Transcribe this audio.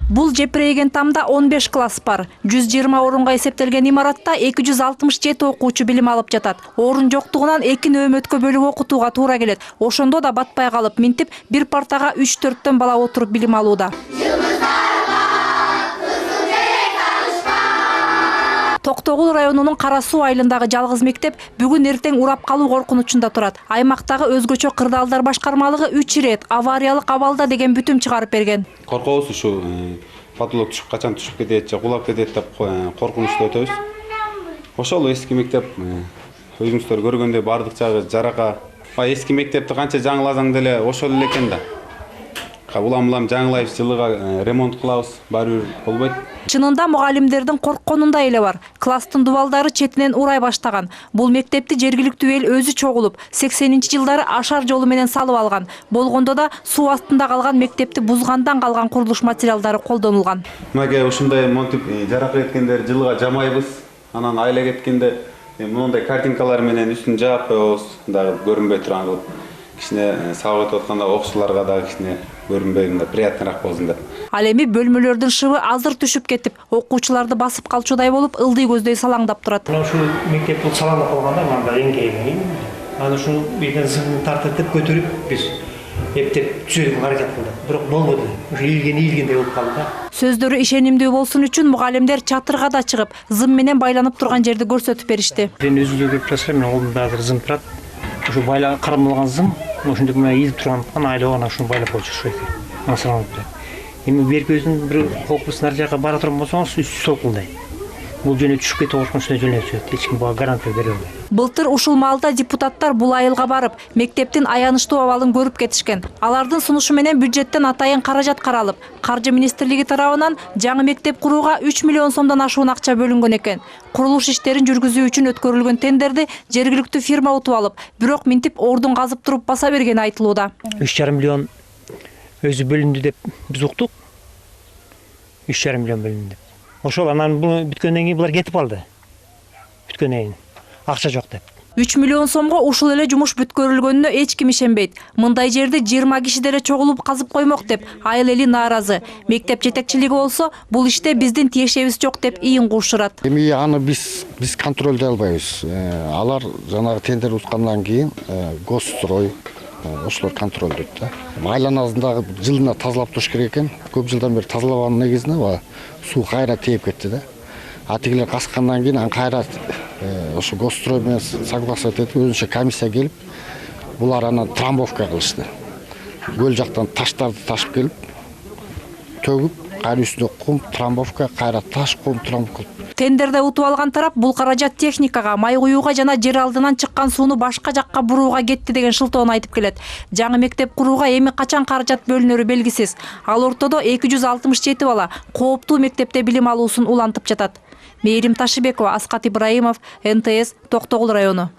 Бул жепирейген тамда 15 класс бар. 120 орунга эсептелген имаратта 267 окуучу билим алып жатат. Орун жоктугунан 2 нөөмөткө бөлүп окутууга туура келет. Ошондо да батпай калып, минтип бир партага 3-4төн бала отуруп билим алууда. Токтогул районунун Кара Суу айылындагы жалгыз мектеп бүгүн эртең урап калуу коркунучунда турат. Аймактагы өзгөчө кырдаалдар башкармалыгы 3 ирет авариялык абалда деген бүтүм чыгарып берген. Коркобуз ушу потолок түшүп качан түшүп кетет же кулап кетет деп коркунучта өтөбүз. Ошол эски мектеп өзүңүздөр көргөндөй бардык жагы жарака. Эски мектепти канча жаңыласаң деле ошол эле экен да. Улам жаңылайбыз, жылыга ремонт кылабыз, баары бир болбойт. Чынында мугалимдердин коркконунда эле бар. Класстын дубалдары четинен урай баштаган. Бул мектепти жергиликтүү эл өзү чогулуп, 80-жылдары ашар жолу менен салып алган. Болгондо да суу астында калган мектепти бузгандан калган курулуш материалдары колдонулган. Мага ушундай монтип жарака кеткендер жылыга жамайбыз. Анан айла кеткенде мындай картинкалар менен үстүн жаап коебуз. Дагы көрүнбөй турган кылып. Кичине сабак өтүп атканда окуучуларга дагы кичине көрүнбөйүн деп, приятныраак болсун деп. Ал эми бөлмөлөрдүн шыбы азыр түшүп кетип, окуучуларды басып калчудай болуп, ылдый көздөй салаңдап турат. Ушул мектеп бул салаңдап калганда мында эңкейген. Аны ушул бирден зымын тартып көтөрүп биз эптеп түзөтүүгө аракет кылдык. Бирок болбоду. Ушу ийилгендей болуп калды да. Сөздөрү ишенимдүү болсун үчүн мугалимдер чатырга да чыгып, зым менен байланып турган жерди көрсөтүп беришти. Мен өзүңүз көрүп турасыздар, мен колумда азыр зым турат. Ушу байла кармалган зым, ошондой мына ийилип турган айлабана ушуну байлап койчу ушу экен. Масалан, эми берки өзүн бир корпустун ар жакка бара турган болсоңуз үстү солкулдай. Бул жөнө түшүп кетип ошондой жөнө түшөт. Эч ким буга гарантия бере албайт. Былтыр ушул маалда депутаттар бул айылга барып, мектептин аянычтуу абалын көрүп кетишкен. Алардын сунушу менен бюджеттен атайын каражат каралып, Каржы министрлиги тарабынан жаңы мектеп курууга 3 миллион сомдон ашуун акча бөлүнгөн экен. Курулуш иштерин жүргүзүү үчүн өткөрүлгөн тендерди жергиликтүү фирма утуп алып, бирок минтип ордун казып туруп баса бергени айтылууда. 3,5 миллион өзү бөлүндү деп биз уктук. 3,5 миллион бөлүндү деп. Ошол анан бул бүткөндөн кийин булар кетип калды. Бүткөндөн кийин акча жок деп. 3 миллион сомго ушул эле жумуш бүткөрүлгөнүнө эч ким ишенбейт. Мындай жерди 20 киши деле чогулуп казып коймок деп айыл эли нааразы. Мектеп жетекчилиги болсо бул иште биздин тиешебиз жок деп ийин куушурат. Эми аны биз контролдой албайбыз. Алар жанагы тендер уткандан кийин госстрой ошолор контролдойт да. Айланасындагы жылына тазалап туруш керек экен. Көп жылдан бери тазалабанын негизинде суу кайра тээп кетти да. Атигилер каскандан кийин аны кайра ошо госстрой менен согласовать этип өзүнчө комиссия келип, булар анан трамбовка кылышты. Көл жактан таштарды ташып келип, төгүп, кайра үстүнө кум, трамбовка, кайра таш, кум, трамбовка. Тендерде утуп алган тарап бул каражат техникага, май куюуга жана жер алдынан чыккан сууну башка жакка бурууга кетти деген шылтоону айтып келет. Жаңы мектеп курууга эми качан каражат бөлүнөрү белгисиз. Ал ортодо 267 бала кооптуу мектепте билим алуусун улантып жатат. Мээрим Ташыбекова, Аскат Ибраимов, НТС, Токтогул району.